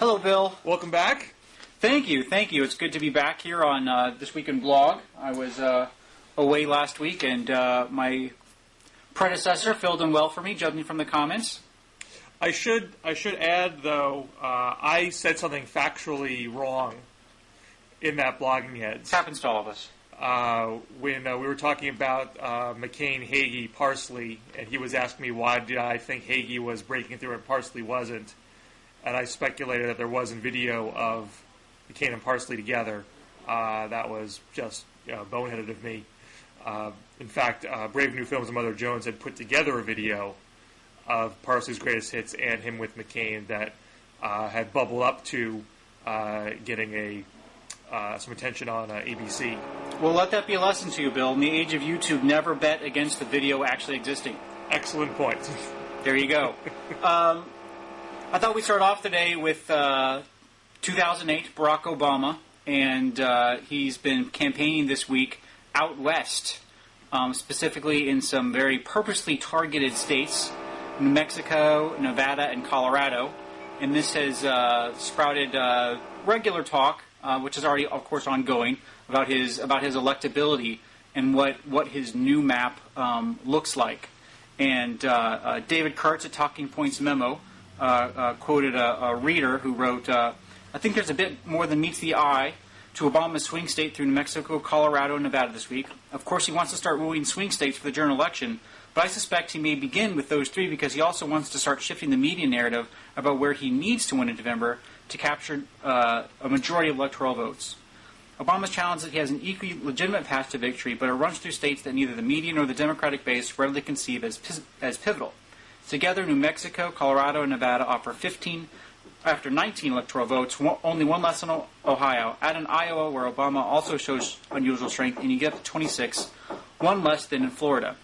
Hello, Bill. Welcome back. Thank you. It's good to be back here on This Week in Blog. I was away last week, and my predecessor filled in well for me, judging from the comments. I should add, though, I said something factually wrong in that Blogging Heads. It happens to all of us. When we were talking about McCain, Hagee, Parsley, and he was asking me why did I think Hagee was breaking through and Parsley wasn't, and I speculated that there wasn't video of McCain and Parsley together. That was just boneheaded of me. In fact, Brave New Films and Mother Jones had put together a video of Parsley's greatest hits and him with McCain that had bubbled up to getting some attention on ABC. Well, let that be a lesson to you, Bill. In the age of YouTube, never bet against the video actually existing. Excellent point. There you go. I thought we'd start off today with 2008, Barack Obama, and he's been campaigning this week out west, specifically in some very purposely targeted states, New Mexico, Nevada, and Colorado. And this has sprouted regular talk, which is already, of course, ongoing, about his electability and what his new map looks like. And David Kurtz at Talking Points Memo quoted a reader who wrote, I think there's a bit more than meets the eye to Obama's swing state through New Mexico, Colorado, and Nevada this week. Of course, he wants to start moving swing states for the general election, but I suspect he may begin with those three because he also wants to start shifting the media narrative about where he needs to win in November to capture a majority of electoral votes. Obama's challenge is that he has an equally legitimate path to victory, but it runs through states that neither the media nor the Democratic base readily conceive as pivotal. Together, New Mexico, Colorado, and Nevada offer 15 after 19 electoral votes, only one less than Ohio. Add in Iowa, where Obama also shows unusual strength, and you get to 26, one less than in Florida.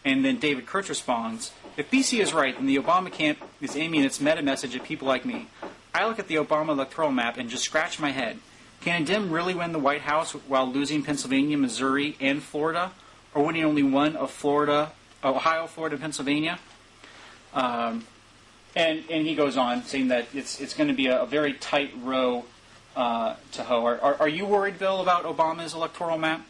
And then David Kurtz responds, if BC is right, then the Obama camp is aiming its meta message at people like me. I look at the Obama electoral map and just scratch my head. Can a Dem really win the White House while losing Pennsylvania, Missouri, and Florida? Or winning only one of Florida, Ohio, Florida, and Pennsylvania? And he goes on, saying that it's going to be a very tight row to hoe. Are you worried, Bill, about Obama's electoral map?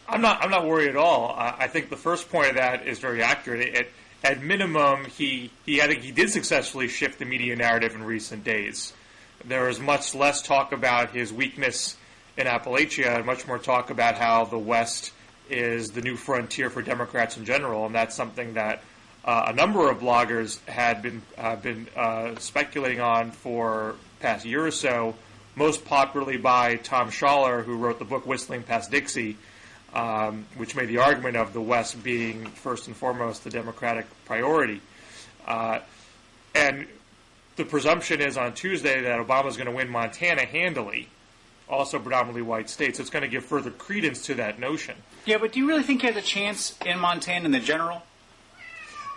I'm not worried at all. I think the first point of that is very accurate. At minimum, I think he did successfully shift the media narrative in recent days. There is much less talk about his weakness in Appalachia and much more talk about how the West is the new frontier for Democrats in general, and that's something that a number of bloggers had been speculating on for the past year or so, most popularly by Tom Schaller, who wrote the book Whistling Past Dixie, which made the argument of the West being first and foremost the Democratic priority. And the presumption is on Tuesday that Obama's going to win Montana handily, also predominantly white states. So it's going to give further credence to that notion. Yeah, but do you really think he has a chance in Montana in the general?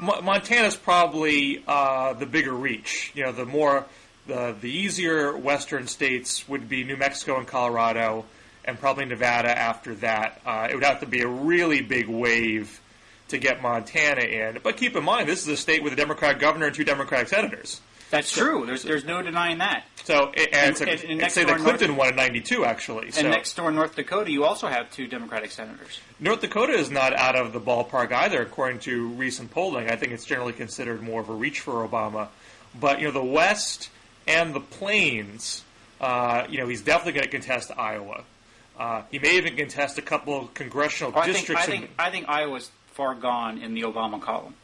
Montana's probably the bigger reach. You know, the easier western states would be New Mexico and Colorado, and probably Nevada after that. It would have to be a really big wave to get Montana in. But keep in mind, this is a state with a Democratic governor and 2 Democratic senators. That's true. There's no denying that. So, and say that Clinton won in 92, actually. And next door in North Dakota, you also have 2 Democratic senators. North Dakota is not out of the ballpark either, according to recent polling. I think it's generally considered more of a reach for Obama. But, you know, the West and the Plains, he's definitely going to contest Iowa. He may even contest a couple of congressional districts. I think Iowa's far gone in the Obama column.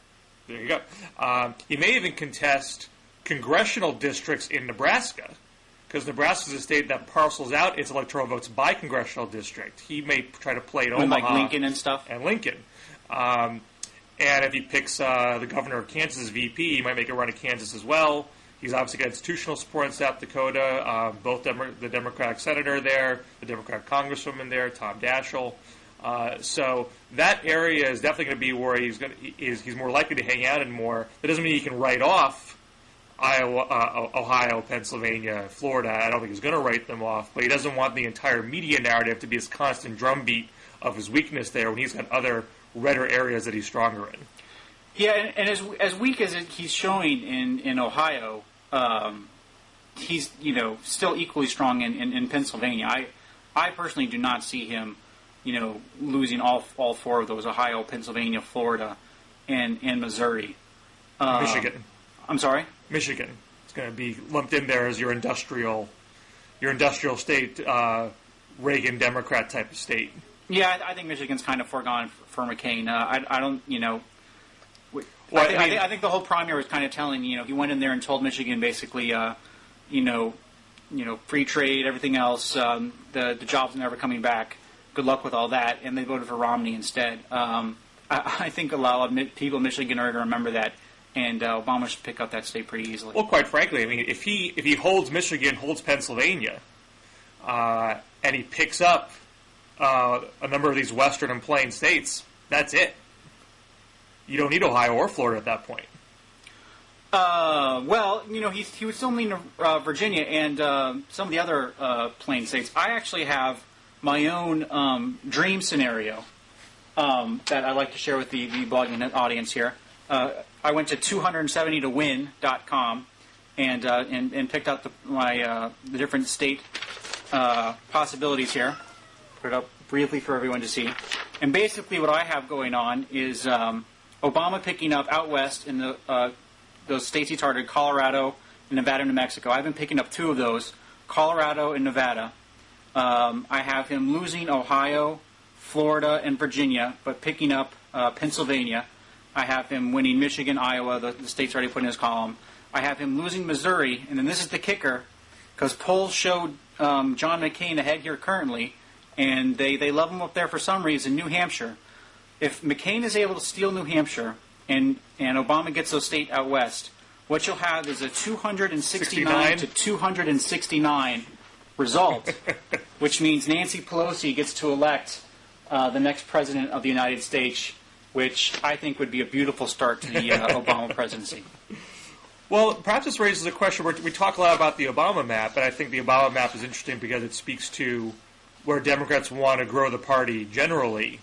There you go. He may even contest congressional districts in Nebraska, because Nebraska is a state that parcels out its electoral votes by congressional district. He may try to play it Omaha. Like Lincoln and stuff? And Lincoln. And if he picks the governor of Kansas as VP, he might make a run at Kansas as well. He's obviously got institutional support in South Dakota, both the Democratic senator there, the Democratic congresswoman there, Tom Daschle. So that area is definitely going to be where he's more likely to hang out and more. That doesn't mean he can write off Iowa, Ohio, Pennsylvania, Florida. I don't think he's going to write them off, but he doesn't want the entire media narrative to be this constant drumbeat of his weakness there when he's got other redder areas that he's stronger in. Yeah, and as weak as he's showing in Ohio, he's still equally strong in Pennsylvania. I personally do not see him losing all four of those: Ohio, Pennsylvania, Florida, and Missouri. Michigan. I'm sorry? Michigan. It's going to be lumped in there as your industrial state, Reagan Democrat type of state. Yeah, I think Michigan's kind of foregone for McCain. I don't, I think the whole primary was kind of telling, he went in there and told Michigan basically, free trade, everything else, the jobs are never coming back. Good luck with all that, and they voted for Romney instead. I think a lot of people in Michigan are going to remember that, and Obama should pick up that state pretty easily. Well, quite frankly, I mean, if he holds Michigan, holds Pennsylvania, and he picks up a number of these western and plain states, that's it. You don't need Ohio or Florida at that point. Well, he would still need Virginia and some of the other plain states. I actually have my own dream scenario that I'd like to share with the blogging audience here. I went to 270towin.com and picked out the different state possibilities here. Put it up briefly for everyone to see. And basically what I have going on is Obama picking up out west in those states he targeted, Colorado, Nevada, and New Mexico. I've been picking up two of those, Colorado and Nevada. I have him losing Ohio, Florida, and Virginia, but picking up Pennsylvania. I have him winning Michigan, Iowa, the states already put in his column. I have him losing Missouri, and then this is the kicker, because polls showed John McCain ahead here currently, and they love him up there for some reason, New Hampshire. If McCain is able to steal New Hampshire and Obama gets those states out west, what you'll have is a 269 to 269 result, which means Nancy Pelosi gets to elect the next president of the United States, which I think would be a beautiful start to the Obama presidency. Well, perhaps this raises a question. We talk a lot about the Obama map, but I think the Obama map is interesting because it speaks to where Democrats want to grow the party generally.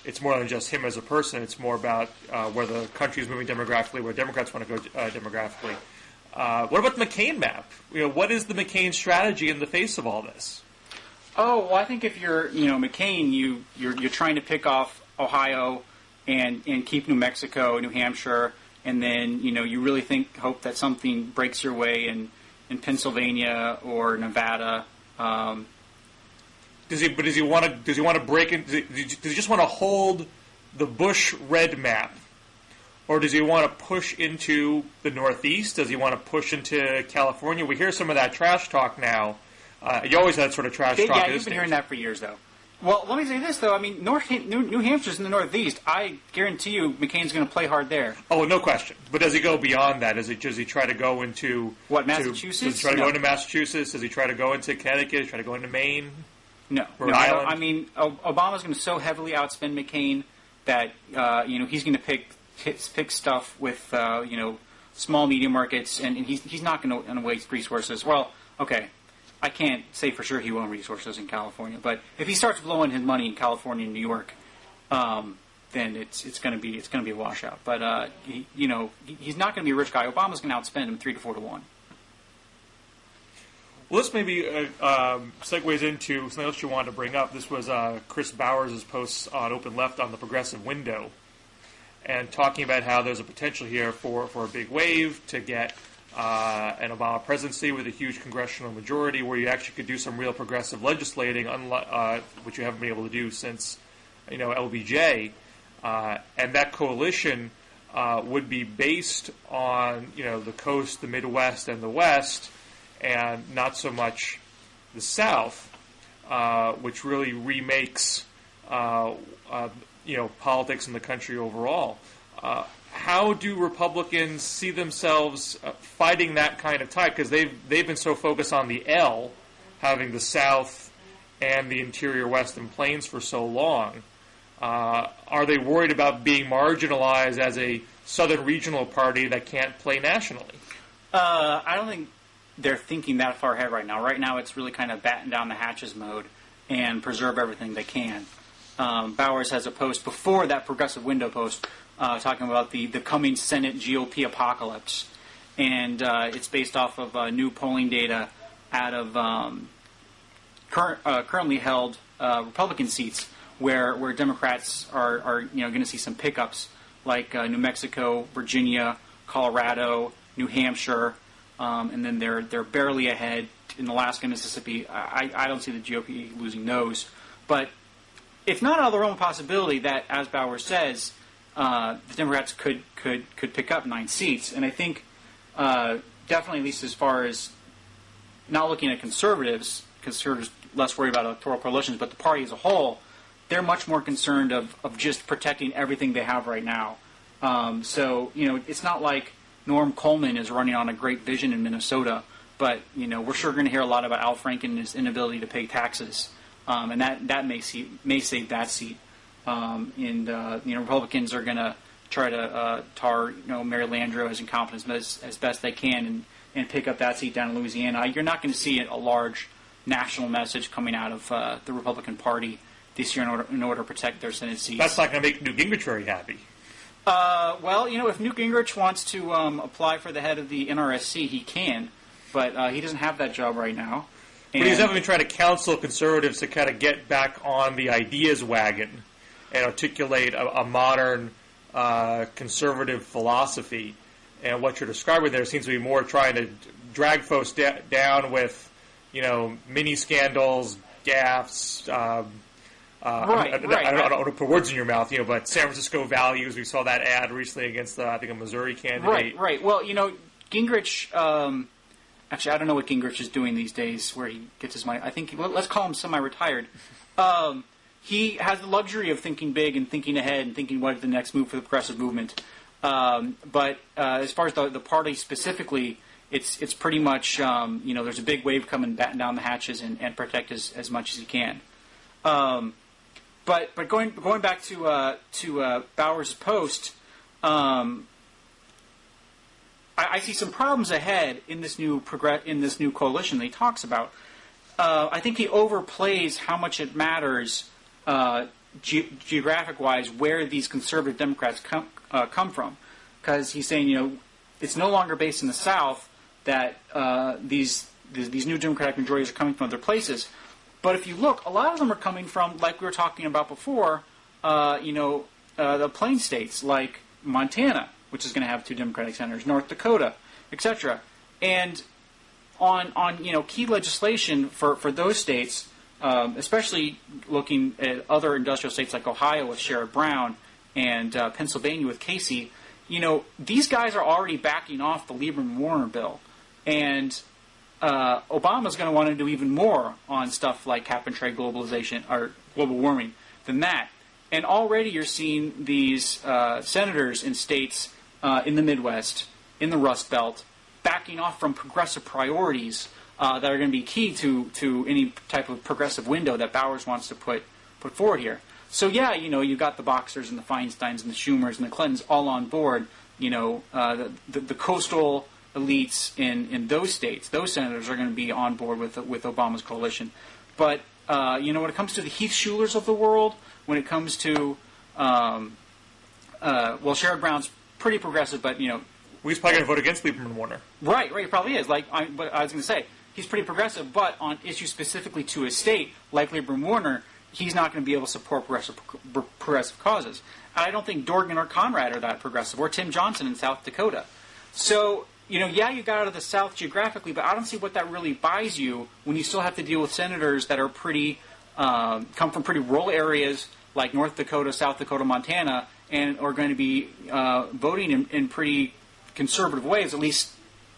It's more than just him as a person. It's more about where the country is moving demographically, where Democrats want to go demographically. What about the McCain map? What is the McCain strategy in the face of all this? Oh, well, I think if you're, McCain, you're trying to pick off Ohio and keep New Mexico, New Hampshire, and then you really hope that something breaks your way in Pennsylvania or Nevada. Does he want to break in? Does he just want to hold the Bush red map, or does he want to push into the Northeast? Does he want to push into California? We hear some of that trash talk now. You always had sort of trash talk. Yeah, you've been hearing that for years, though. Well, let me say this, though. I mean, New Hampshire's in the Northeast. I guarantee you McCain's going to play hard there. Oh, no question. But does he go beyond that? Does he try to go into... What, Massachusetts? Does he try to go into Massachusetts? Does he try to go into Connecticut? Does he try to go into Maine? No. I mean, Obama's going to so heavily outspend McCain that, he's going to pick stuff with, small, medium markets, and he's not going to waste resources. Well, okay. I can't say for sure he won't resources in California, but if he starts blowing his money in California and New York, then it's going to be a washout. But he's not going to be a rich guy. Obama's going to outspend him 3 to 4 to 1. Well, this maybe segues into something else you wanted to bring up. This was Chris Bowers' post on Open Left on the progressive window, and talking about how there's a potential here for a big wave to get an Obama presidency with a huge congressional majority where you actually could do some real progressive legislating, which you haven't been able to do since, LBJ. And that coalition would be based on, the coast, the Midwest, and the West, and not so much the South, which really remakes, politics in the country overall. How do Republicans see themselves fighting that kind of tide? Because they've been so focused on the L, having the South and the interior West and Plains for so long. Are they worried about being marginalized as a Southern regional party that can't play nationally? I don't think they're thinking that far ahead right now. Right now it's really kind of batten down the hatches mode and preserve everything they can. Bowers has a post before that progressive window post talking about the coming Senate GOP apocalypse. and it's based off of new polling data out of currently held Republican seats, where Democrats are going to see some pickups, like New Mexico, Virginia, Colorado, New Hampshire, and then they're barely ahead in Alaska and Mississippi. I don't see the GOP losing those, but it's not out of the realm of possibility that, as Bowers says, the Democrats could pick up 9 seats. And I think definitely, at least as far as not looking at conservatives less worried about electoral coalitions, but the party as a whole, they're much more concerned of just protecting everything they have right now. So, it's not like Norm Coleman is running on a great vision in Minnesota, but, we're sure going to hear a lot about Al Franken and his inability to pay taxes. And that may save that seat. Republicans are going to try to tar, Mary Landrieu as incompetence as best they can and pick up that seat down in Louisiana. You're not going to see a large national message coming out of the Republican Party this year in order to protect their Senate seats. That's not going to make Newt Gingrich very happy. Well, if Newt Gingrich wants to apply for the head of the NRSC, he can, but he doesn't have that job right now. But he's definitely trying to counsel conservatives to kind of get back on the ideas wagon and articulate a modern conservative philosophy. And what you're describing there seems to be more trying to drag folks down with, mini scandals, gaffes. Right. I don't want to put words in your mouth, but San Francisco values. We saw that ad recently against, I think, a Missouri candidate. Right. Well, Gingrich. Actually, I don't know what Gingrich is doing these days, where he gets his money. I think let's call him semi-retired. He has the luxury of thinking big and thinking ahead and thinking what is the next move for the progressive movement. But as far as the party specifically, it's pretty much there's a big wave coming, batten down the hatches and protect as much as he can. But going back to Bowers' post, I see some problems ahead in this new coalition that he talks about. I think he overplays how much it matters geographic-wise where these conservative Democrats come from, because he's saying it's no longer based in the South that these new Democratic majorities are coming from other places. But if you look, a lot of them are coming from, like we were talking about before, the plain states like Montana, which is going to have 2 Democratic senators, North Dakota, etc. And on key legislation for those states, especially looking at other industrial states like Ohio with Sherrod Brown and Pennsylvania with Casey, these guys are already backing off the Lieberman-Warner bill, and Obama's going to want to do even more on stuff like cap and trade globalization or global warming than that. And already you're seeing these senators in states in the Midwest, in the Rust Belt, backing off from progressive priorities that are going to be key to any type of progressive window that Bowers wants to put forward here. So yeah, you've got the Boxers and the Feinsteins and the Schumers and the Clintons all on board. The coastal elites in those states, those senators are going to be on board with Obama's coalition. But when it comes to the Heath Schulers of the world, when it comes to Sherrod Brown's pretty progressive, but he's probably going to vote against Lieberman-Warner. Right, he probably is. But I was going to say he's pretty progressive, but on issues specifically to his state, like Lieberman-Warner, he's not going to be able to support progressive causes. And I don't think Dorgan or Conrad are that progressive, or Tim Johnson in South Dakota. So you got out of the South geographically, but I don't see what that really buys you when you still have to deal with senators that are pretty come from pretty rural areas like North Dakota, South Dakota, Montana, and are going to be voting in pretty conservative ways, at least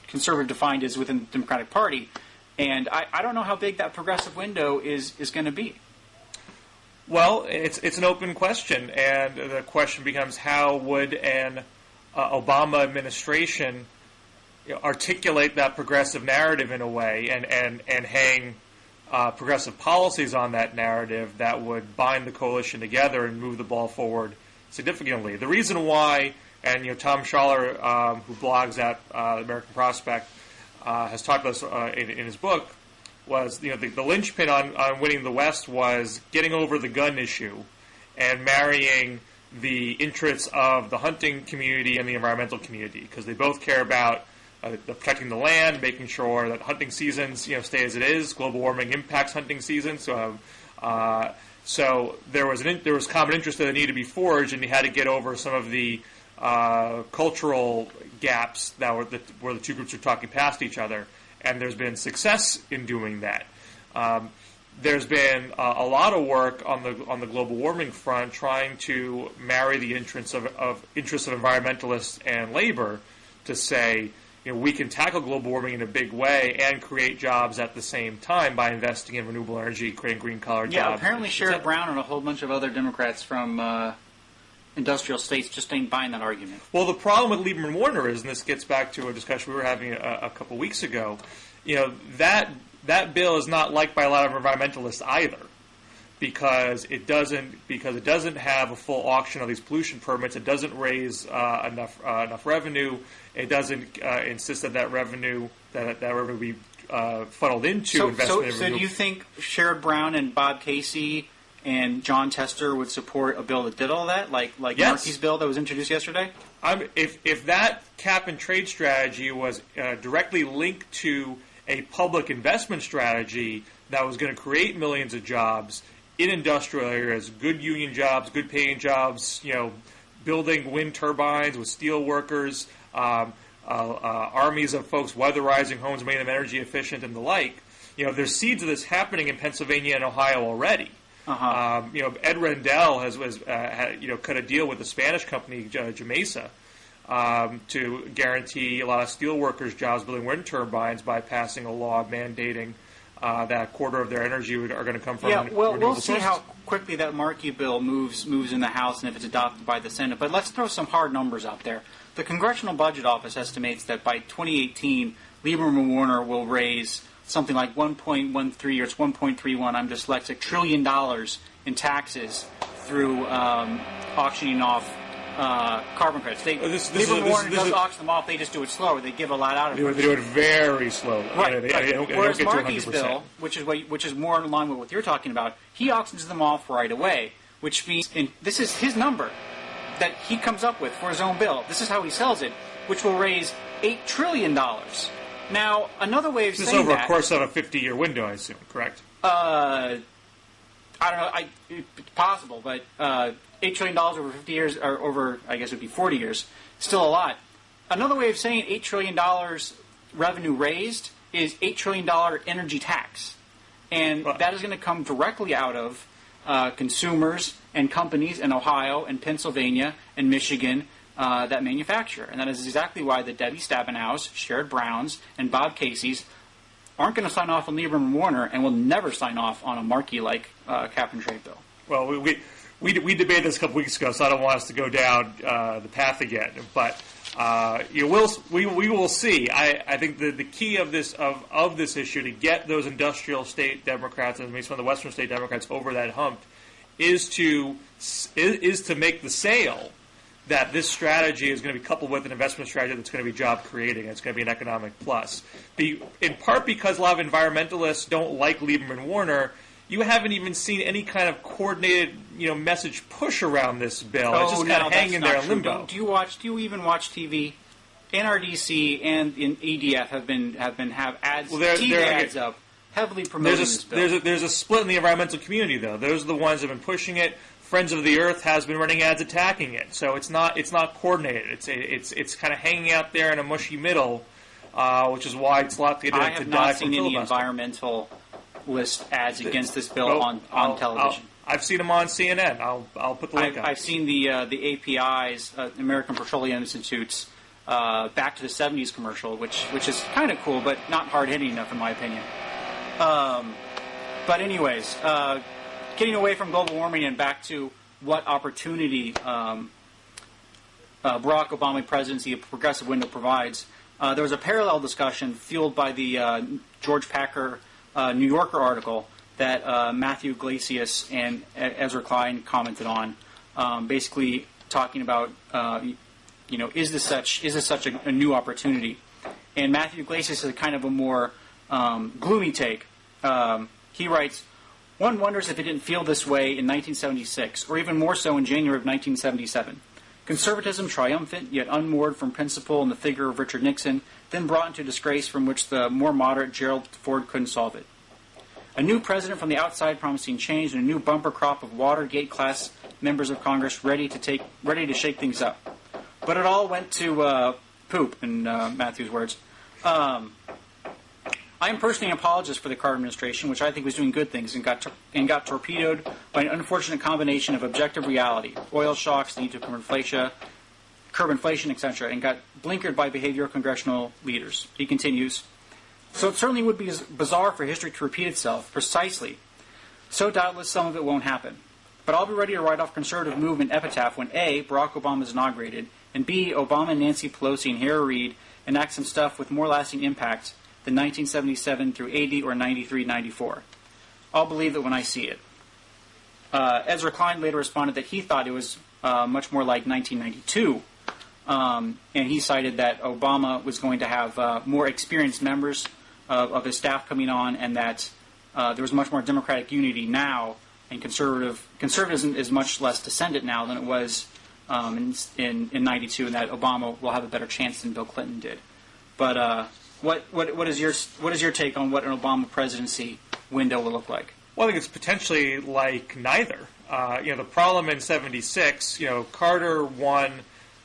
conservative defined as within the Democratic Party. And I don't know how big that progressive window is going to be. Well, it's an open question, and the question becomes how would an Obama administration articulate that progressive narrative in a way and hang progressive policies on that narrative that would bind the coalition together and move the ball forward significantly. The reason why, and Tom Schaller, who blogs at American Prospect, has talked about this in his book, was the linchpin on winning the West was getting over the gun issue and marrying the interests of the hunting community and the environmental community, because they both care about protecting the land, making sure that hunting seasons stay as it is. Global warming impacts hunting seasons. So there was common interest that needed to be forged, and you had to get over some of the cultural gaps that where the two groups were talking past each other. And there's been success in doing that. There's been a lot of work on the global warming front trying to marry the interests of environmentalists and labor to say, we can tackle global warming in a big way and create jobs at the same time by investing in renewable energy, creating green-collar jobs. Yeah, apparently Scher Brown and a whole bunch of other Democrats from industrial states just ain't buying that argument. Well, the problem with Lieberman Warner is, and this gets back to a discussion we were having a couple weeks ago, that bill is not liked by a lot of environmentalists either, because it doesn't have a full auction of these pollution permits. It doesn't raise enough revenue. It doesn't insist that revenue be funneled into investment. So do you think Sherrod Brown and Bob Casey and John Tester would support a bill that did all that, like yes. Markey's bill that was introduced yesterday? If that cap and trade strategy was directly linked to a public investment strategy that was going to create millions of jobs in industrial areas, good union jobs, good paying jobs, building wind turbines with steel workers, armies of folks weatherizing homes, making them energy efficient and the like. There's seeds of this happening in Pennsylvania and Ohio already. Ed Rendell has cut a deal with the Spanish company Jamesa to guarantee a lot of steel workers jobs building wind turbines by passing a law mandating that a quarter of their energy are going to come from we'll see how quickly that Markey bill moves in the House and if it's adopted by the Senate. But let's throw some hard numbers out there. The Congressional Budget Office estimates that by 2018, Lieberman Warner will raise something like 1.13 or it's 1.31, I'm dyslexic, $1 trillion in taxes through auctioning off carbon credits. Lieberman Warner does auction them off, they just do it slower. They give a lot out of it. They do it very slowly. Right. They don't Whereas get to Markey's 100%. bill, which is more in line with what you're talking about, he auctions them off right away, which means, and this is his number that he comes up with for his own bill. This is how he sells it, which will raise $8 trillion. Now, another way of saying that... This is over a course of a 50-year window, I assume, correct? I don't know. It's possible, but $8 trillion over 50 years, or over, I guess it would be 40 years, still a lot. Another way of saying $8 trillion revenue raised is $8 trillion energy tax. And that is going to come directly out of consumers and companies in Ohio and Pennsylvania and Michigan that manufacture. And that is exactly why the Debbie Stabenows, Sherrod Browns, and Bob Casey's aren't going to sign off on Lieberman Warner and will never sign off on a Markey-like cap and trade bill. Well, we debated this a couple weeks ago, so I don't want us to go down the path again. But we will see. I think the key of this issue to get those industrial state Democrats and maybe some of the Western state Democrats over that hump is to make the sale that this strategy is going to be coupled with an investment strategy that's going to be job creating. It's going to be an economic plus. In part because a lot of environmentalists don't like Lieberman Warner, you haven't even seen any kind of coordinated, message push around this bill. It's just kind of hanging there in limbo. Do you even watch TV? NRDC and in EDF have ads, TV ads up, heavily promoting this bill. There's a split in the environmental community, though. Those are the ones that have been pushing it. Friends of the Earth has been running ads attacking it, so it's not coordinated. It's kind of hanging out there in a mushy middle, which is why it's a lot to die. I have not seen any environmentalist ads against this bill on television. I've seen them on CNN. I'll put the link up. I've seen the API's American Petroleum Institute's Back to the 70s commercial, which is kind of cool, but not hard hitting enough in my opinion. But anyways. Getting away from global warming and back to what opportunity Barack Obama presidency, a progressive window, provides. There was a parallel discussion fueled by the George Packer New Yorker article that Matthew Iglesias and Ezra Klein commented on, basically talking about, is this such a new opportunity? And Matthew Iglesias has kind of a more gloomy take. He writes, "One wonders if it didn't feel this way in 1976, or even more so in January of 1977. Conservatism triumphant, yet unmoored from principle in the figure of Richard Nixon, then brought into disgrace from which the more moderate Gerald Ford couldn't solve it. A new president from the outside promising change, and a new bumper crop of Watergate-class members of Congress ready to shake things up. But it all went to poop, in Matthew's words. I am personally an apologist for the Carter administration, which I think was doing good things and got torpedoed by an unfortunate combination of objective reality, oil shocks, the need to curb inflation, etc., and got blinkered by behavior of congressional leaders. He continues, so it certainly would be bizarre for history to repeat itself, precisely. So doubtless some of it won't happen. But I'll be ready to write off conservative movement epitaph when A, Barack Obama is inaugurated, and B, Obama and Nancy Pelosi and Harry Reid enact some stuff with more lasting impact than 1977 through 80 or 93, 94. I'll believe it when I see it. Ezra Klein later responded that he thought it was much more like 1992, and he cited that Obama was going to have more experienced members of his staff coming on, and that there was much more democratic unity now, and conservatism is much less descendant now than it was in 92, and that Obama will have a better chance than Bill Clinton did. But what is your take on what an Obama presidency window will look like? Well, I think it's potentially like neither. The problem in '76, Carter won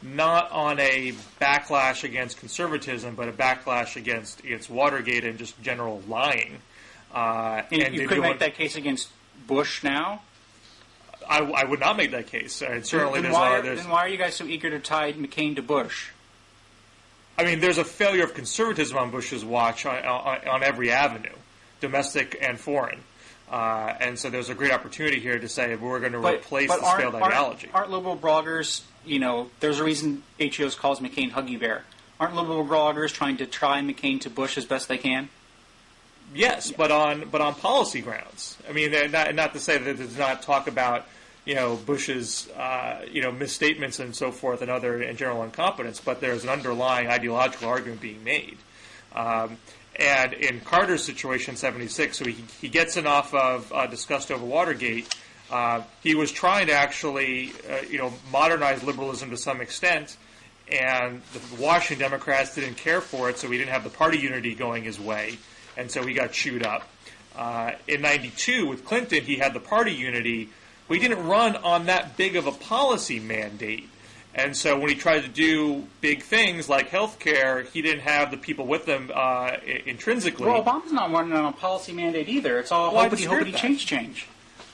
not on a backlash against conservatism, but a backlash against Watergate and just general lying. And you could make that case against Bush now? I would not make that case. Certainly, then why are you guys so eager to tie McCain to Bush? I mean, there's a failure of conservatism on Bush's watch on every avenue, domestic and foreign. And so there's a great opportunity here to say we're going to replace this failed ideology. Aren't liberal bloggers, there's a reason HEOs calls McCain Huggy Bear. Aren't liberal bloggers trying to tie McCain to Bush as best they can? Yes, but on policy grounds. I mean, not to say that it does not talk about Bush's misstatements and so forth and general incompetence, but there's an underlying ideological argument being made. And in Carter's situation, '76, so he gets enough of disgust over Watergate. He was trying to actually modernize liberalism to some extent, and the Washington Democrats didn't care for it, so he didn't have the party unity going his way. And so he got chewed up. In '92, with Clinton, he had the party unity, but he didn't run on that big of a policy mandate. And so when he tried to do big things like health care, he didn't have the people with him intrinsically. Well, Obama's not running on a policy mandate either. It's all hoppity change.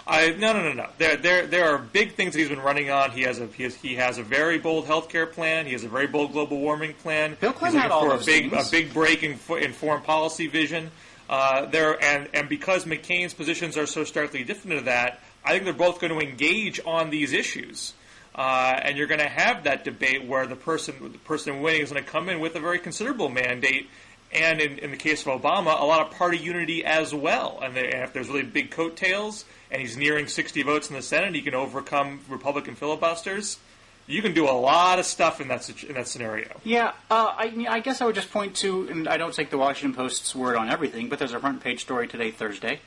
No. There are big things that he's been running on. He has a very bold healthcare plan. He has a very bold global warming plan. Bill Clinton had all those things. A big break in foreign policy vision. And because McCain's positions are so starkly different to that, I think they're both going to engage on these issues. And you're going to have that debate where the person winning is going to come in with a very considerable mandate. And in the case of Obama, a lot of party unity as well. And if there's really big coattails and he's nearing 60 votes in the Senate, he can overcome Republican filibusters. You can do a lot of stuff in that scenario. Yeah, I guess I would just point to, and I don't take the Washington Post's word on everything, but there's a front page story today, Thursday,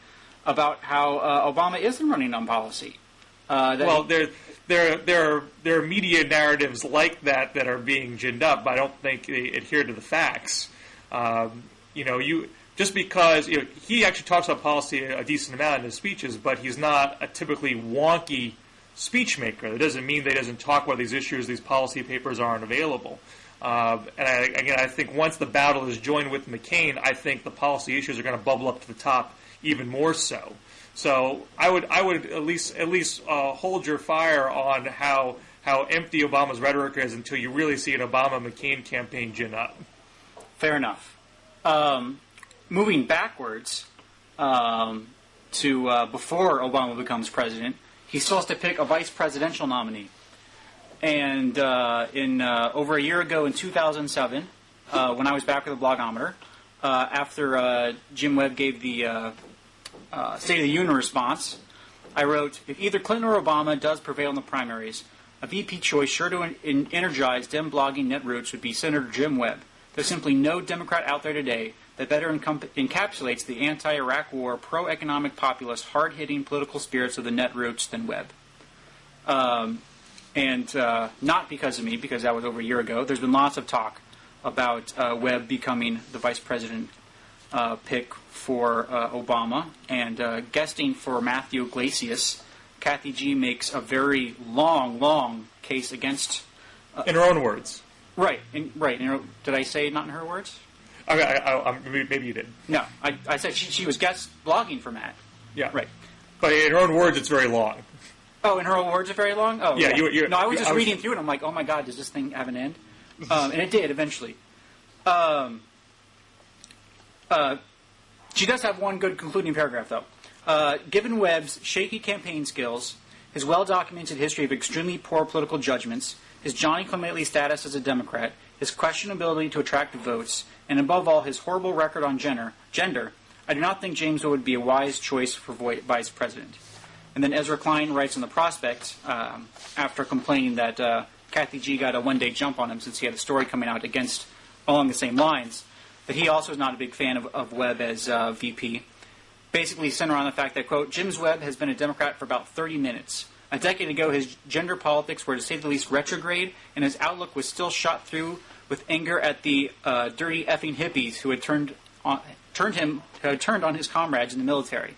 about how Obama isn't running on policy. There are media narratives like that are being ginned up, but I don't think they adhere to the facts. Just because he actually talks about policy a decent amount in his speeches, but he's not a typically wonky speech maker. That doesn't mean that he doesn't talk about these issues. These policy papers aren't available. I think once the battle is joined with McCain, I think the policy issues are going to bubble up to the top even more so. So I would at least hold your fire on how empty Obama's rhetoric is until you really see an Obama-McCain campaign gin up. Fair enough. Moving backwards to before Obama becomes president, he's supposed to pick a vice presidential nominee. And over a year ago in 2007, when I was back with the Blogometer, after Jim Webb gave the State of the Union response, I wrote, if either Clinton or Obama does prevail in the primaries, a VP choice sure to energize Dem blogging netroots would be Senator Jim Webb. There's simply no Democrat out there today that better encapsulates the anti-Iraq war, pro-economic populist, hard-hitting political spirits of the netroots than Webb. And not because of me, because that was over a year ago. There's been lots of talk about Webb becoming the vice president pick for Obama. And guesting for Matthew Iglesias, Kathy G makes a very long case against... in her own words. Right. Did I say not in her words? Maybe you did. No, I said she was guest blogging for Matt. Yeah. Right. But in her own words, it's very long. Oh, in her own words, it's very long? Oh, yeah. No, I was just reading through it, and I'm like, oh my God, does this thing have an end? And it did, eventually. She does have one good concluding paragraph, though. Given Webb's shaky campaign skills, his well-documented history of extremely poor political judgments, his Johnny-come-lately status as a Democrat, his questionability to attract votes, and above all, his horrible record on gender, I do not think James would be a wise choice for vice president. And then Ezra Klein writes in The Prospect, after complaining that Kathy G got a one-day jump on him since he had a story coming out along the same lines, that he also is not a big fan of Webb as VP. Basically centered on the fact that, quote, James Webb has been a Democrat for about 30 minutes. A decade ago, his gender politics were, to say the least, retrograde, and his outlook was still shot through with anger at the dirty effing hippies who had turned on his comrades in the military.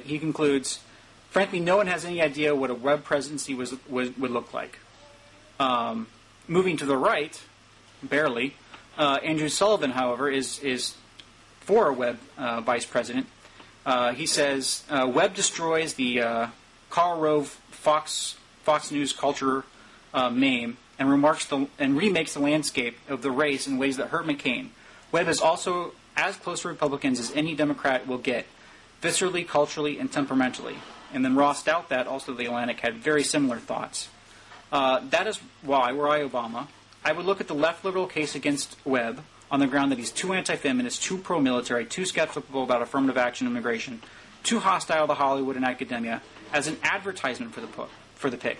He concludes, frankly, no one has any idea what a Webb presidency would look like. Moving to the right, barely, Andrew Sullivan, however, is for a Webb vice president. He says, Webb destroys the Karl Rove Fox News culture meme and remakes the landscape of the race in ways that hurt McCain. Webb is also as close to Republicans as any Democrat will get, viscerally, culturally, and temperamentally. And then Ross Douthat, also of The Atlantic, had very similar thoughts. That is why, were I Obama, I would look at the left liberal case against Webb on the ground that he's too anti-feminist, too pro-military, too skeptical about affirmative action and immigration, too hostile to Hollywood and academia, as an advertisement for the pick.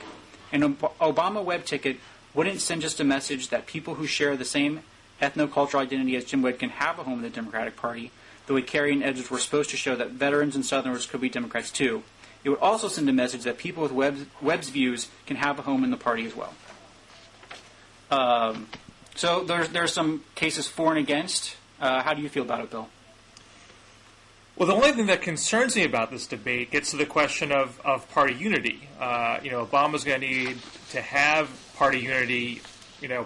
An Obama-Webb ticket wouldn't send just a message that people who share the same ethno-cultural identity as Jim Webb can have a home in the Democratic Party, though it carrying edges were supposed to show that veterans and Southerners could be Democrats too. It would also send a message that people with Webb's views can have a home in the party as well. So there's some cases for and against. How do you feel about it, Bill? Well, the only thing that concerns me about this debate gets to the question of party unity. Obama's going to need to have party unity,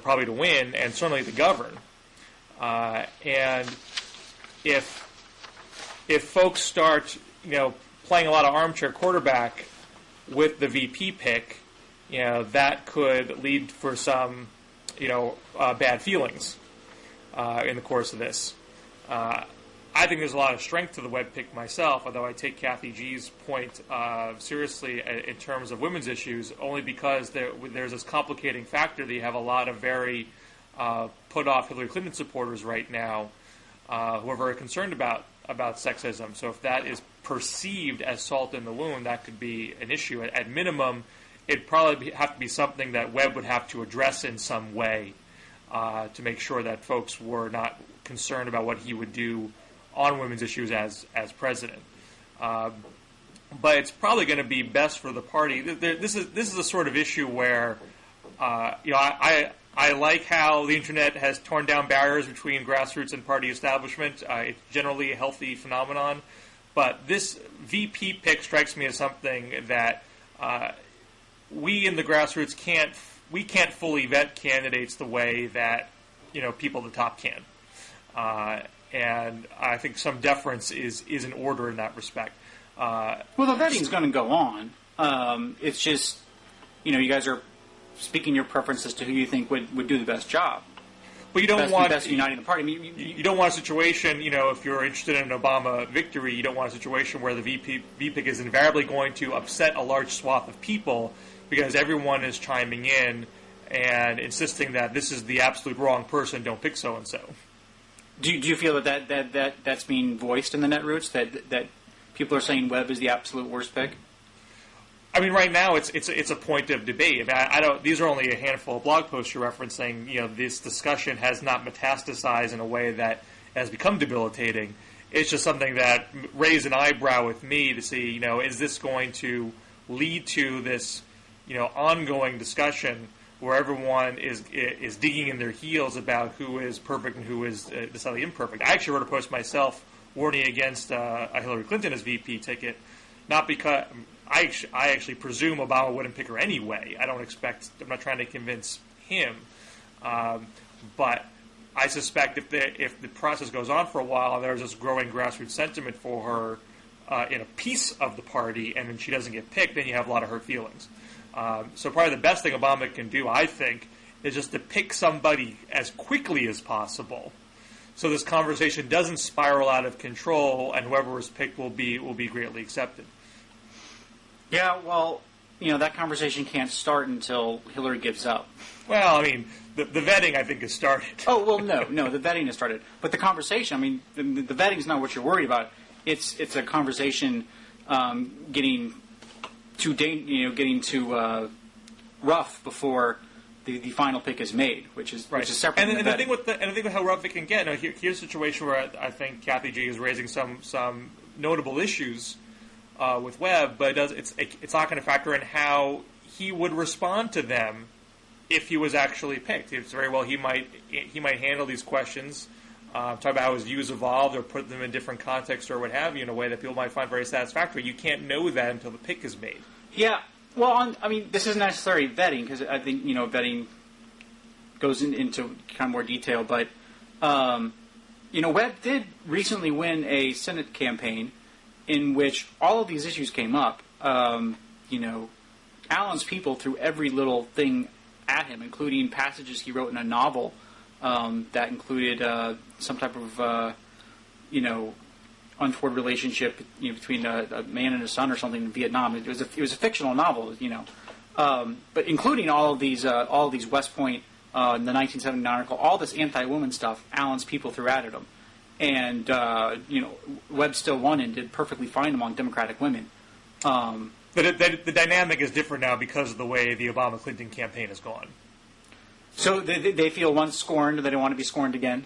probably to win, and certainly to govern. And if folks start, playing a lot of armchair quarterback with the VP pick, that could lead for some, bad feelings in the course of this. I think there's a lot of strength to the Webb pick myself, although I take Kathy G's point seriously in terms of women's issues, only because there's this complicating factor that you have a lot of very put-off Hillary Clinton supporters right now who are very concerned about sexism. So if that is perceived as salt in the wound, that could be an issue. At minimum, it'd probably have to be something that Webb would have to address in some way to make sure that folks were not concerned about what he would do on women's issues as president. But it's probably going to be best for the party. This is a sort of issue where I like how the internet has torn down barriers between grassroots and party establishment. It's generally a healthy phenomenon. But this VP pick strikes me as something that we in the grassroots can't fully vet candidates the way that people at the top can. And I think some deference is in order in that respect. Well, the vetting's going to go on. It's just, you guys are speaking your preference as to who you think would do the best job. But you don't want best uniting the party. You don't want a situation, if you're interested in an Obama victory, you don't want a situation where the VP pick is invariably going to upset a large swath of people because everyone is chiming in and insisting that this is the absolute wrong person, don't pick so and so. Do you feel that's being voiced in the netroots, that people are saying Webb is the absolute worst pick? I mean, right now it's a point of debate. I don't. These are only a handful of blog posts you're referencing. This discussion has not metastasized in a way that has become debilitating. It's just something that raised an eyebrow with me to see, is this going to lead to this, ongoing discussion where everyone is digging in their heels about who is perfect and who is decidedly imperfect. I actually wrote a post myself warning against Hillary Clinton as VP ticket, not because I actually presume Obama wouldn't pick her anyway. I'm not trying to convince him, but I suspect if the process goes on for a while and there's this growing grassroots sentiment for her in a piece of the party, and then she doesn't get picked, then you have a lot of hurt feelings. So probably the best thing Obama can do, I think, is just to pick somebody as quickly as possible, so this conversation doesn't spiral out of control, and whoever is picked will be greatly accepted. Yeah, well, that conversation can't start until Hillary gives up. Well, I mean, the vetting, I think, has started. Oh, well, no, the vetting has started. But the conversation, I mean, the vetting is not what you're worried about. It's a conversation getting too rough before the final pick is made, which is separate. And the thing with how rough it can get. Here's a situation where I think Kathy G is raising some notable issues with Webb, but it's not going to factor in how he would respond to them if he was actually picked. It's very well he might handle these questions, talk about how his views evolved or put them in different contexts or what have you in a way that people might find very satisfactory. You can't know that until the pick is made. Yeah. Well, this isn't necessarily vetting, because I think vetting goes into kind of more detail. But Webb did recently win a Senate campaign in which all of these issues came up. Allen's people threw every little thing at him, including passages he wrote in a novel that included some type of untoward relationship between a man and his son or something in Vietnam. It was a fictional novel, but including all of these West Point, the 1979 article, all this anti-woman stuff. Allen's people threw at him, and Webb still won and did perfectly fine among Democratic women. The dynamic is different now because of the way the Obama-Clinton campaign has gone. So they feel once scorned, they don't want to be scorned again?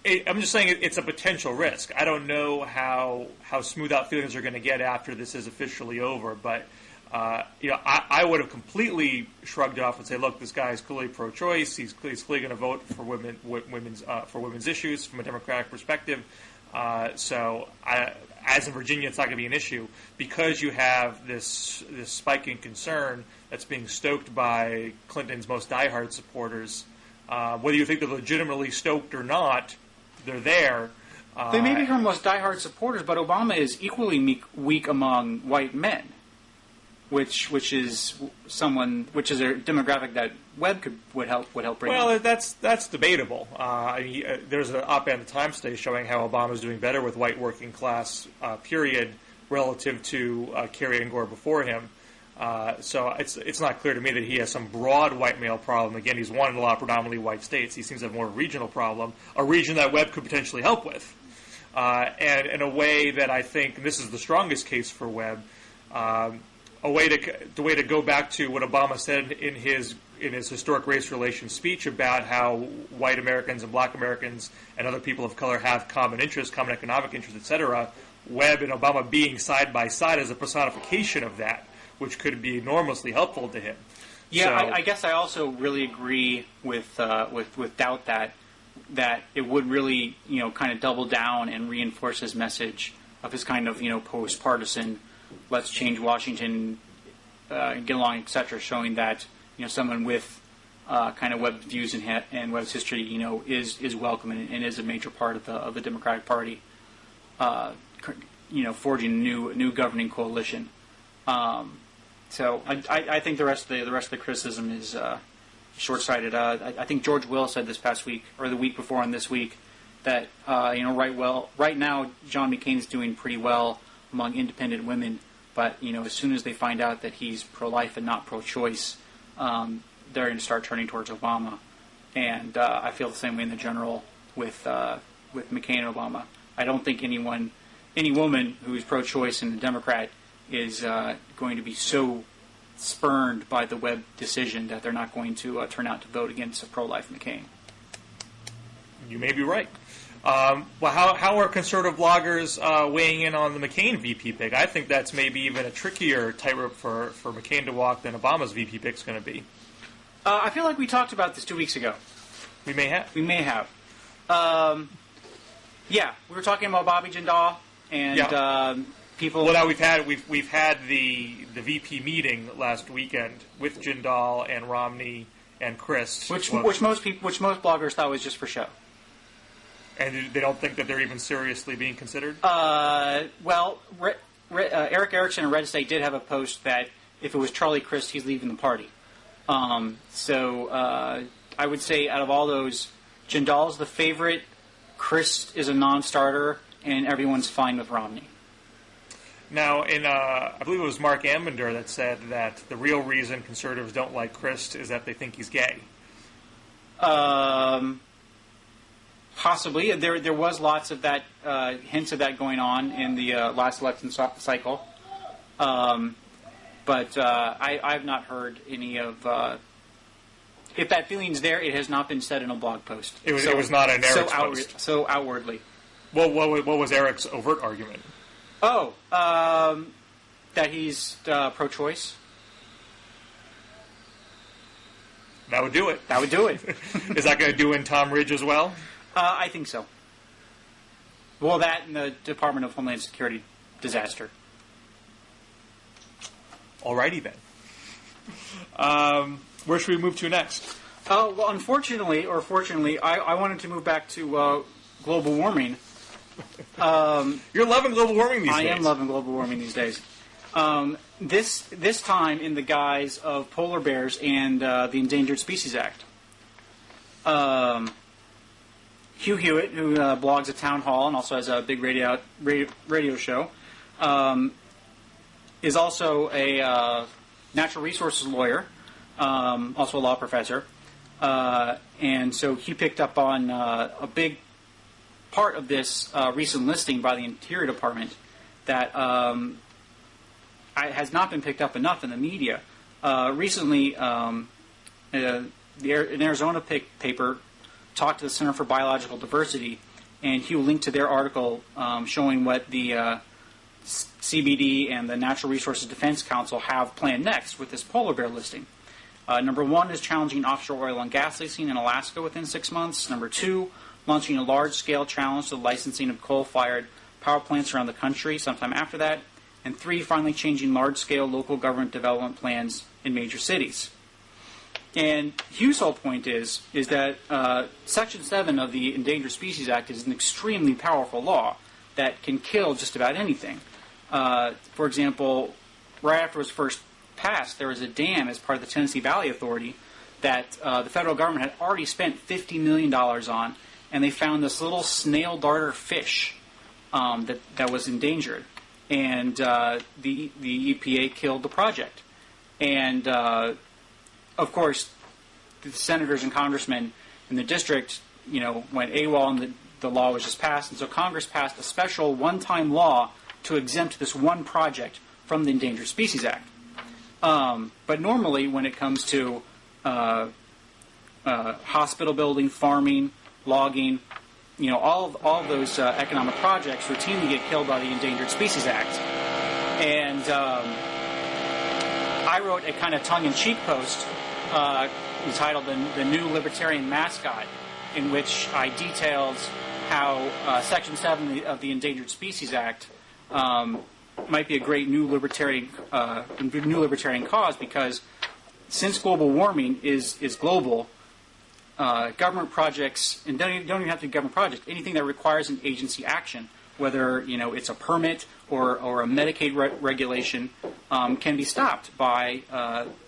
I'm just saying it's a potential risk. I don't know how smooth out feelings are going to get after this is officially over, but I would have completely shrugged it off and say, look, this guy is clearly pro-choice. He's clearly going to vote for women's issues from a Democratic perspective. So as in Virginia, it's not going to be an issue because you have this spike in concern that's being stoked by Clinton's most diehard supporters. Whether you think they're legitimately stoked or not, they're there. They may be her most diehard supporters, but Obama is equally weak among white men, which is a demographic that Webb would help bring. Well, that's debatable. There's an op-ed in the Times today showing how Obama's doing better with white working class period relative to Kerry and Gore before him. So it's not clear to me that he has some broad white male problem. Again, he's won in a lot of predominantly white states. He seems to have more of a regional problem, a region that Webb could potentially help with. And in a way that I think, and this is the strongest case for Webb, the way to go back to what Obama said in his historic race relations speech about how white Americans and black Americans and other people of color have common interests, common economic interests, etc. Webb and Obama being side by side as a personification of that, which could be enormously helpful to him. Yeah, so, I guess I also really agree with Doubt that it would really kind of double down and reinforce his message of his kind of post-partisan, let's change Washington, get along, etc., showing that someone with kind of Webb's views and Webb's history is welcome and is a major part of the Democratic Party, forging a new governing coalition. So I think the rest of the criticism is short-sighted. I think George Will said this past week or the week before and this week that right now John McCain's doing pretty well among independent women, but as soon as they find out that he's pro-life and not pro-choice, they're going to start turning towards Obama. And I feel the same way in the general with McCain and Obama. I don't think any woman who is pro-choice and a Democrat is going to be so spurned by the Webb decision that they're not going to turn out to vote against a pro-life McCain. You may be right. Well, how are conservative bloggers weighing in on the McCain VP pick? I think that's maybe even a trickier tightrope for McCain to walk than Obama's VP pick is going to be. I feel like we talked about this 2 weeks ago. We may have. We may have. Yeah, we were talking about Bobby Jindal and people. Well, now we've had the VP meeting last weekend with Jindal and Romney and Crist, which most bloggers thought was just for show. And they don't think that they're even seriously being considered? Well, Eric Erickson and Red State did have a post that if it was Charlie Crist, he's leaving the party. So I would say out of all those, Jindal's the favorite, Crist is a non-starter, and everyone's fine with Romney. Now, I believe it was Mark Ambinder that said that the real reason conservatives don't like Crist is that they think he's gay. Possibly. There was lots of that, hints of that going on in the last election cycle. But I've not heard any of... if that feeling's there, it has not been said in a blog post. It was not an Eric's post. So outwardly. Well, what was Eric's overt argument? Oh, that he's pro-choice. That would do it. That would do it. Is that going to do in Tom Ridge as well? I think so. Well, that and the Department of Homeland Security disaster. Alrighty then. Where should we move to next? Well, unfortunately, or fortunately, I wanted to move back to global warming. You're loving global warming these days. I am loving global warming these days. This time in the guise of polar bears and the Endangered Species Act. Hugh Hewitt, who blogs at Town Hall and also has a big radio show, is also a natural resources lawyer, also a law professor, and so he picked up on a big part of this recent listing by the Interior Department that has not been picked up enough in the media. Recently, an Arizona paper talked to the Center for Biological Diversity, and he will link to their article showing what the CBD and the Natural Resources Defense Council have planned next with this polar bear listing. Number one is challenging offshore oil and gas leasing in Alaska within 6 months. Number two, launching a large-scale challenge to the licensing of coal-fired power plants around the country sometime after that. And three, finally changing large-scale local government development plans in major cities. And Hugh's whole point is that Section 7 of the Endangered Species Act is an extremely powerful law that can kill just about anything. For example, right after it was first passed, there was a dam as part of the Tennessee Valley Authority that the federal government had already spent $50 million on, and they found this little snail darter fish that was endangered. And the EPA killed the project. And of course, the senators and congressmen in the district, went AWOL, and the law was just passed. And so Congress passed a special one-time law to exempt this one project from the Endangered Species Act. But normally, when it comes to hospital building, farming, logging, all of those economic projects routinely get killed by the Endangered Species Act. And I wrote a kind of tongue-in-cheek post entitled The New Libertarian Mascot, in which I detailed how Section 7 of the Endangered Species Act might be a great new libertarian cause, because since global warming is global, government projects, and don't even have to be government projects, anything that requires an agency action, whether it's a permit or a Medicaid regulation, can be stopped by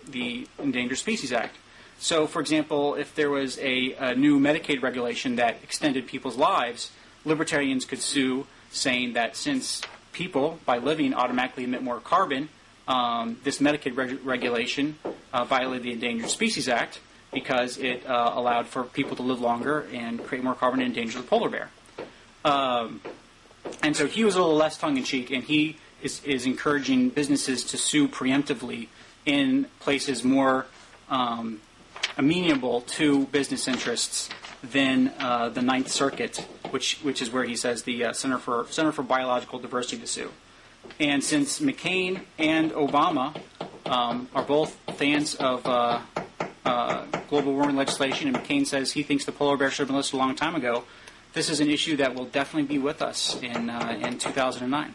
the Endangered Species Act. So, for example, if there was a new Medicaid regulation that extended people's lives, libertarians could sue, saying that since people, by living, automatically emit more carbon, this Medicaid regulation violated the Endangered Species Act because it allowed for people to live longer and create more carbon and endanger the polar bear. And so he was a little less tongue-in-cheek, and he is encouraging businesses to sue preemptively in places more amenable to business interests than the Ninth Circuit, which is where he says the Center for Biological Diversity to sue. And since McCain and Obama are both fans of global warming legislation, and McCain says he thinks the polar bear should have been listed a long time ago, this is an issue that will definitely be with us in 2009.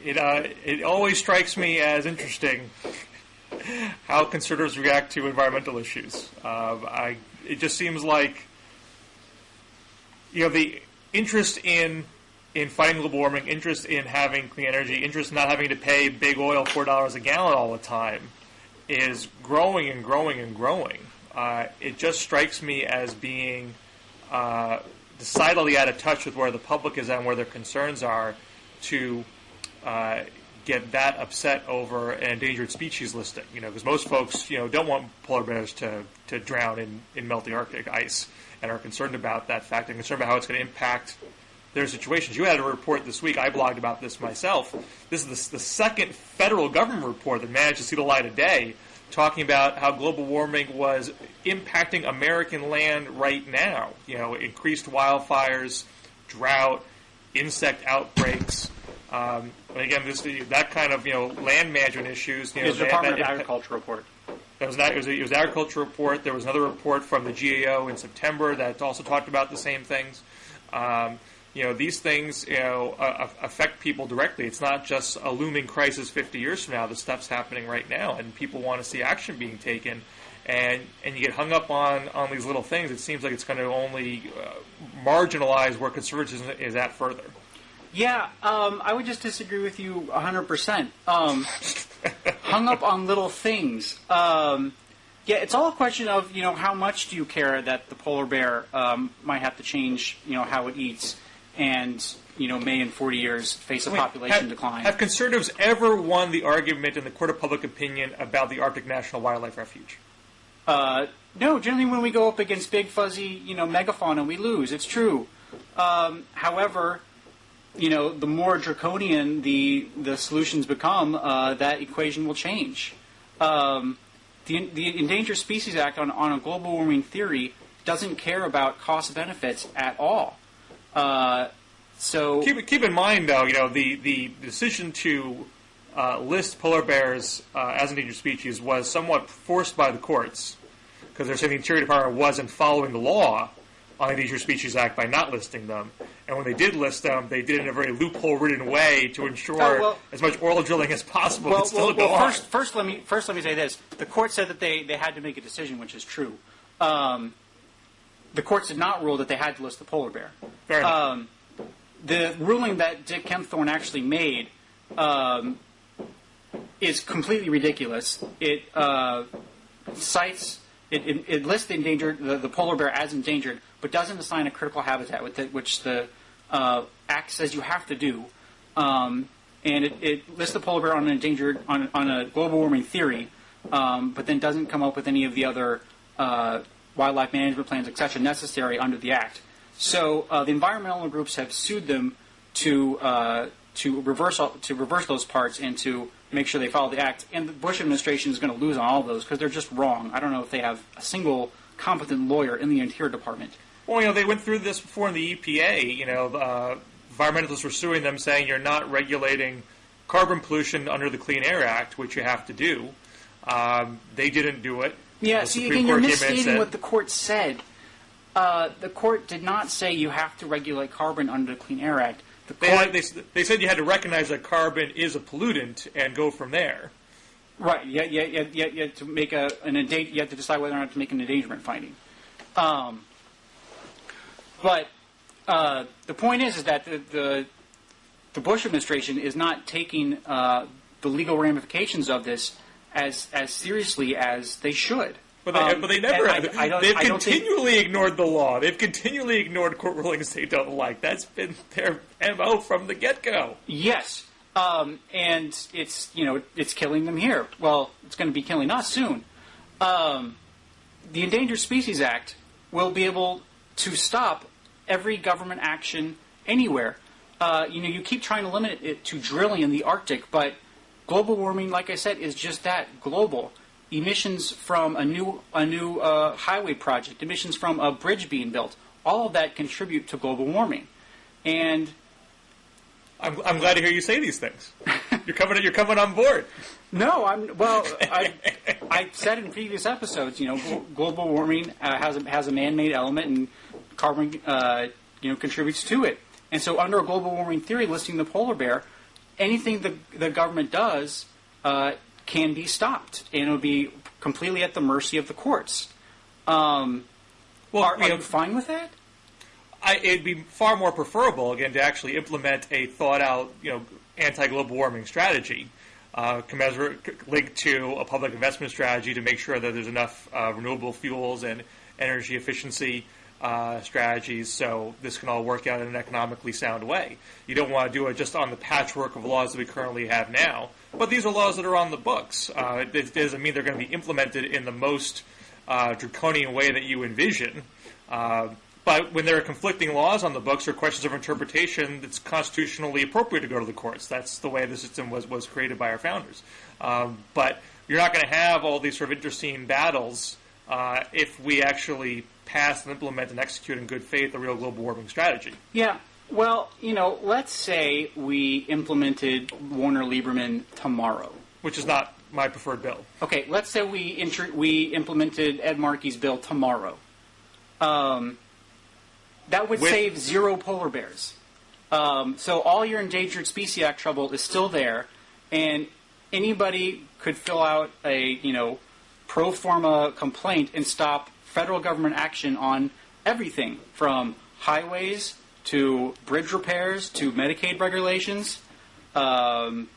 It always strikes me as interesting how conservatives react to environmental issues. It just seems like, the interest in fighting global warming, interest in having clean energy, interest in not having to pay big oil $4 a gallon all the time is growing and growing and growing. It just strikes me as being decidedly out of touch with where the public is at and where their concerns are to get that upset over an endangered species listing. Because most folks, don't want polar bears to drown in melting Arctic ice and are concerned about that fact and concerned about how it's going to impact their situations. You had a report this week. I blogged about this myself. This is the second federal government report that managed to see the light of day, talking about how global warming was impacting American land right now. Increased wildfires, drought, insect outbreaks. And again, that kind of land management issues. It's the Department of Agriculture report. It was an agriculture report. There was another report from the GAO in September that also talked about the same things. These things affect people directly. It's not just a looming crisis 50 years from now. The stuff's happening right now, and people want to see action being taken. And you get hung up on these little things. It seems like it's going to only marginalize where conservatism is at further. Yeah, I would just disagree with you 100%. Hung up on little things. It's all a question of, how much do you care that the polar bear might have to change, how it eats, and, may in 40 years face a population decline. Have conservatives ever won the argument in the court of public opinion about the Arctic National Wildlife Refuge? No, generally when we go up against big, fuzzy, megafauna, we lose. It's true. However, the more draconian the solutions become, that equation will change. The Endangered Species Act on a global warming theory doesn't care about cost benefits at all. So keep in mind, though, the decision to list polar bears as endangered species was somewhat forced by the courts, because they're saying the Interior Department wasn't following the law on the Endangered Species Act by not listing them. And when they did list them, they did it in a very loophole-ridden way to ensure as much oil drilling as possible could still go on. First, let me say this: the court said that they had to make a decision, which is true. The courts did not rule that they had to list the polar bear. Fair enough. The ruling that Dick Kempthorne actually made is completely ridiculous. It cites. It lists the polar bear as endangered, but doesn't assign a critical habitat, which the Act says you have to do. And it lists the polar bear on a global warming theory, but then doesn't come up with any of the other wildlife management plans, etc., necessary under the Act. So the environmental groups have sued them to reverse those parts and to make sure they follow the Act. And the Bush administration is going to lose on all of those because they're just wrong. I don't know if they have a single competent lawyer in the Interior Department. Well, they went through this before in the EPA. Environmentalists were suing them, saying you're not regulating carbon pollution under the Clean Air Act, which you have to do. They didn't do it. Yeah, you're misstating what the court said. The court did not say you have to regulate carbon under the Clean Air Act. They said you had to recognize that carbon is a pollutant and go from there. Right. You had to make you have to decide whether or not to make an endangerment finding. But the point is that the Bush administration is not taking the legal ramifications of this as seriously as they should. But they never have. They've continually ignored the law. They've continually ignored court rulings they don't like. That's been their MO from the get-go. Yes. And it's killing them here. Well, it's going to be killing us soon. The Endangered Species Act will be able to stop every government action anywhere. You keep trying to limit it to drilling in the Arctic, but global warming, like I said, is just that, global. Emissions from a new highway project, emissions from a bridge being built, all of that contribute to global warming. And I'm glad to hear you say these things. You're coming on board. No, I said in previous episodes, global warming has a man-made element, and carbon, contributes to it. And so, under a global warming theory listing the polar bear, anything the government does can be stopped, and it will be completely at the mercy of the courts. Are you fine with that? It'd be far more preferable, again, to actually implement a thought-out, anti-global warming strategy, linked to a public investment strategy to make sure that there's enough renewable fuels and energy efficiency strategies so this can all work out in an economically sound way. You don't want to do it just on the patchwork of laws that we currently have now, but these are laws that are on the books. It doesn't mean they're going to be implemented in the most draconian way that you envision. But when there are conflicting laws on the books or questions of interpretation, it's constitutionally appropriate to go to the courts. That's the way the system was created by our founders. But you're not going to have all these sort of interesting battles if we actually pass and implement and execute in good faith a real global warming strategy. Yeah. Well, let's say we implemented Warner-Lieberman tomorrow. Which is not my preferred bill. Okay, let's say we implemented Ed Markey's bill tomorrow. That would save 0 polar bears. So all your Endangered Species Act trouble is still there, and anybody could fill out a pro forma complaint and stop federal government action on everything from highways to bridge repairs to Medicaid regulations. And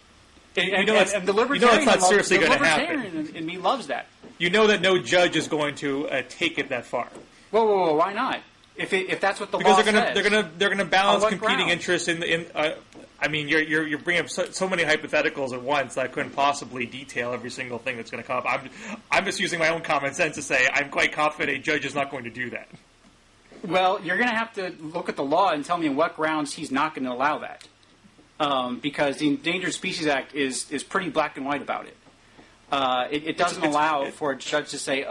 the libertarian, that's not seriously going to happen. In me loves that. You know that no judge is going to take it that far. Whoa! Why not? If that's what the law says. Because they're going to balance competing ground? interests you're bringing up so many hypotheticals at once that I couldn't possibly detail every single thing that's going to come up. I'm just using my own common sense to say I'm quite confident a judge is not going to do that. Well, you're going to have to look at the law and tell me on what grounds he's not going to allow that. Because the Endangered Species Act is pretty black and white about it. It doesn't allow for a judge to say,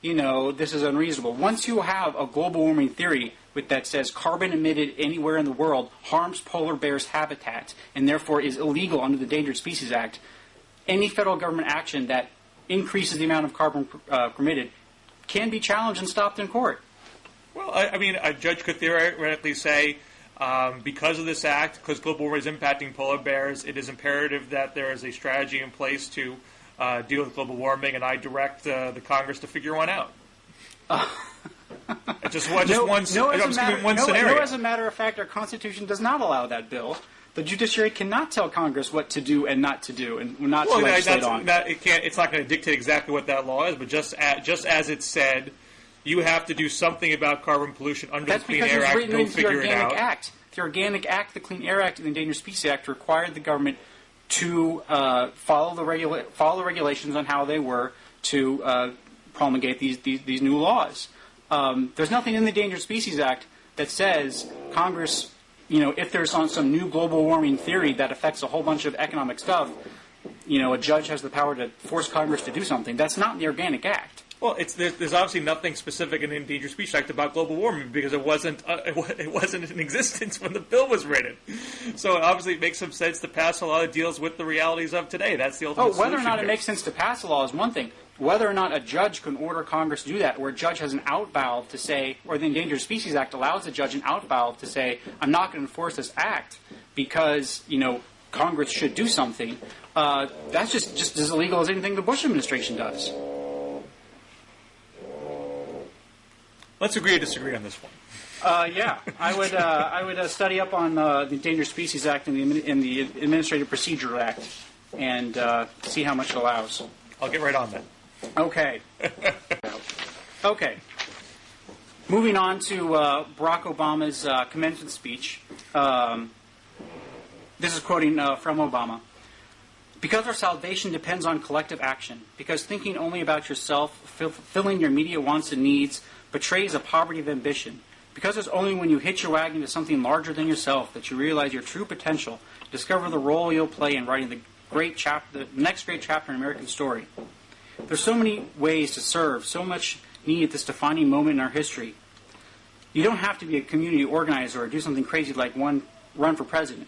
this is unreasonable. Once you have a global warming theory that says carbon emitted anywhere in the world harms polar bears' habitat and therefore is illegal under the Endangered Species Act, any federal government action that increases the amount of carbon permitted can be challenged and stopped in court. Well, a judge could theoretically say, because of this act, because global warming is impacting polar bears, it is imperative that there is a strategy in place to deal with global warming, and I direct the Congress to figure one out. Just one scenario. As a matter of fact, our Constitution does not allow that bill. The judiciary cannot tell Congress what to do and not to do, and not to legislate on. It's not going to dictate exactly what that law is, but just as it said, you have to do something about carbon pollution under the Clean Air Act. Go figure it out. Act. The Organic Act, the Clean Air Act, and the Endangered Species Act required the government to follow the regulations on how they were to promulgate these new laws. There's nothing in the Endangered Species Act that says Congress, if there's some new global warming theory that affects a whole bunch of economic stuff, a judge has the power to force Congress to do something. That's not in the Organic Act. Well, there's obviously nothing specific in the Endangered Species Act about global warming because it wasn't in existence when the bill was written. So obviously it makes some sense to pass a law that deals with the realities of today. That's the ultimate solution. Whether or not it makes sense to pass a law is one thing. Whether or not a judge can order Congress to do that, or a judge has an out valve to say, or the Endangered Species Act allows a judge an out valve to say, I'm not going to enforce this act because, Congress should do something, that's just as illegal as anything the Bush administration does. Let's agree to disagree on this one. Yeah, I would study up on the Endangered Species Act and the Administrative Procedure Act and see how much it allows. I'll get right on that. Okay. Okay. Moving on to Barack Obama's commencement speech. This is quoting from Obama. Because our salvation depends on collective action, because thinking only about yourself, fulfilling your immediate wants and needs, betrays a poverty of ambition. Because it's only when you hitch your wagon to something larger than yourself that you realize your true potential, discover the role you'll play in writing the next great chapter in American story. There's so many ways to serve, so much need at this defining moment in our history. You don't have to be a community organizer or do something crazy like run for president.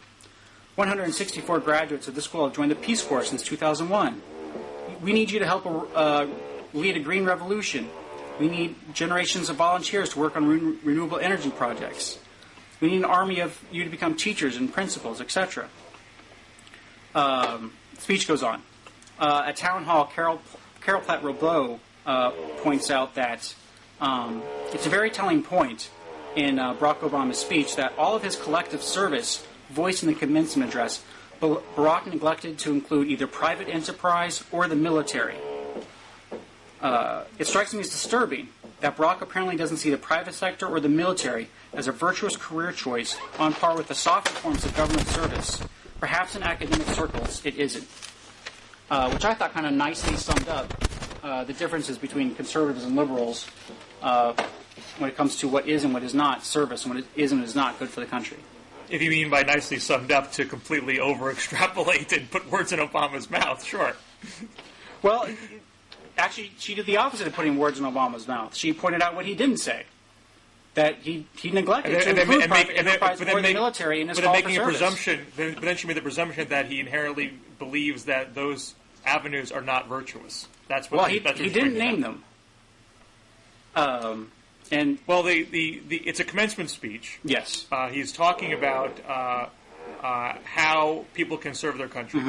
164 graduates of this school have joined the Peace Corps since 2001. We need you to help lead a green revolution. We need generations of volunteers to work on renewable energy projects. We need an army of you to become teachers and principals, etc. Speech goes on. At Town Hall, Carol Platt-Robeau points out that it's a very telling point in Barack Obama's speech that all of his collective service voiced in the commencement address, Barack neglected to include either private enterprise or the military. It strikes me as disturbing that Barack apparently doesn't see the private sector or the military as a virtuous career choice on par with the softer forms of government service. Perhaps in academic circles it isn't. Which I thought kind of nicely summed up the differences between conservatives and liberals when it comes to what is and what is not service and what is and is not good for the country. If you mean by nicely summed up to completely over-extrapolate and put words in Obama's mouth, sure. Well, actually, she did the opposite of putting words in Obama's mouth. She pointed out what he didn't say. That he neglected to include private enterprise or the military in his call for service. But then she made the presumption that he inherently believes that those avenues are not virtuous. That's what. Well, he didn't name them. It's a commencement speech. Yes. He's talking about how people can serve their country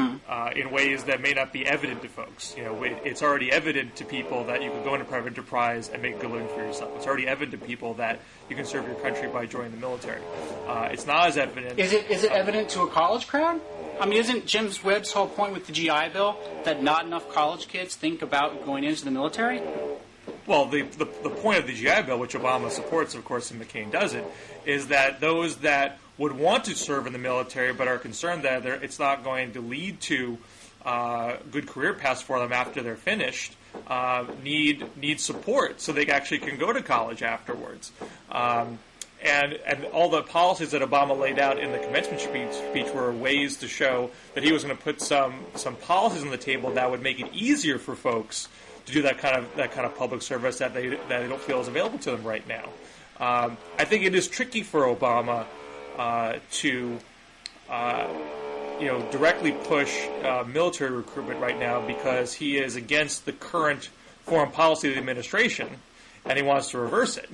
in ways that may not be evident to folks. You know, it's already evident to people that you can go into private enterprise and make a good living for yourself. It's already evident to people that you can serve your country by joining the military. It's not as evident. Is it evident to a college crowd? I mean, isn't Jim Webb's whole point with the GI Bill that not enough college kids think about going into the military? Well, the point of the GI Bill, which Obama supports, of course, and McCain doesn't, is that those that would want to serve in the military but are concerned that it's not going to lead to good career paths for them after they're finished need support so they actually can go to college afterwards. And all the policies that Obama laid out in the commencement speech were ways to show that he was going to put some policies on the table that would make it easier for folks to do that kind of public service that they don't feel is available to them right now. I think it is tricky for Obama to directly push military recruitment right now because he is against the current foreign policy of the administration and he wants to reverse it.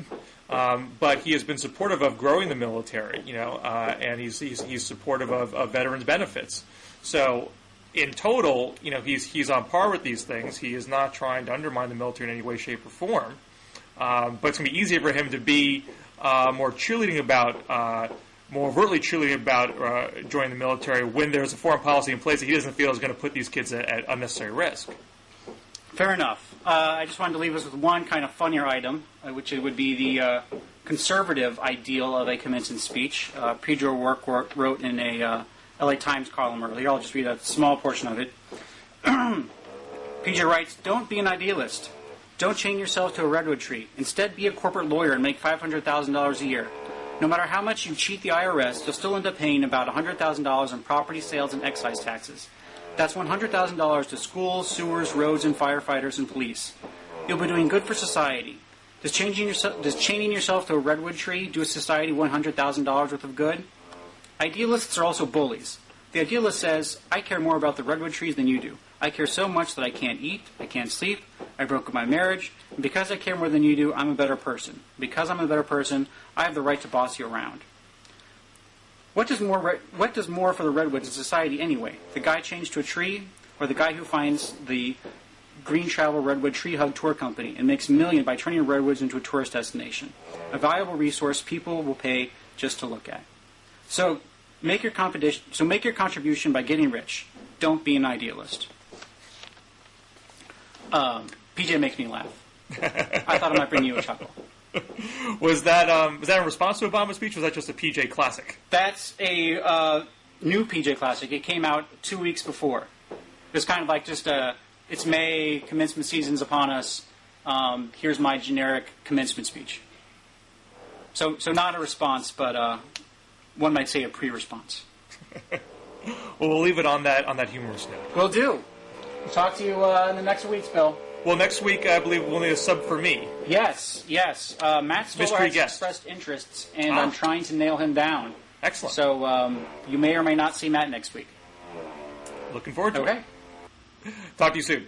But he has been supportive of growing the military, and he's supportive of veterans benefits. So in total, he's on par with these things. He is not trying to undermine the military in any way, shape, or form. But it's going to be easier for him to be more overtly cheerleading about joining the military when there's a foreign policy in place that he doesn't feel is going to put these kids at unnecessary risk. Fair enough. I just wanted to leave us with one kind of funnier item, which would be the conservative ideal of a commencement speech. Pedro wrote in a LA Times column earlier. I'll just read a small portion of it. Pedro writes, "Don't be an idealist. Don't chain yourself to a redwood tree. Instead, be a corporate lawyer and make $500,000 a year. No matter how much you cheat the IRS, you'll still end up paying about $100,000 in property sales and excise taxes. That's $100,000 to schools, sewers, roads, and firefighters and police. You'll be doing good for society. Does chaining yourself to a redwood tree do a society $100,000 worth of good? Idealists are also bullies. The idealist says, I care more about the redwood trees than you do. I care so much that I can't eat, I can't sleep, I broke up my marriage, and because I care more than you do, I'm a better person. Because I'm a better person, I have the right to boss you around. What does more for the redwoods in society anyway? The guy chained to a tree, or the guy who finds the Green Travel Redwood Tree Hug Tour Company and makes $1 by turning redwoods into a tourist destination? A valuable resource people will pay just to look at. So make your contribution by getting rich. Don't be an idealist." PJ makes me laugh. I thought it might bring you a chuckle. Was that in response to Obama's speech, or was that just a PJ classic? That's a new PJ classic. It came out 2 weeks before. It's kind of like just it's May, commencement season's upon us. Here's my generic commencement speech. So not a response, but one might say a pre-response. Well, we'll leave it on that humorous note. Will do. We'll talk to you in the next weeks, Bill. Well, next week, I believe we'll need a sub for me. Yes. Matt Stoller has expressed interests, and I'm trying to nail him down. Excellent. So you may or may not see Matt next week. Looking forward to it. Okay. Talk to you soon.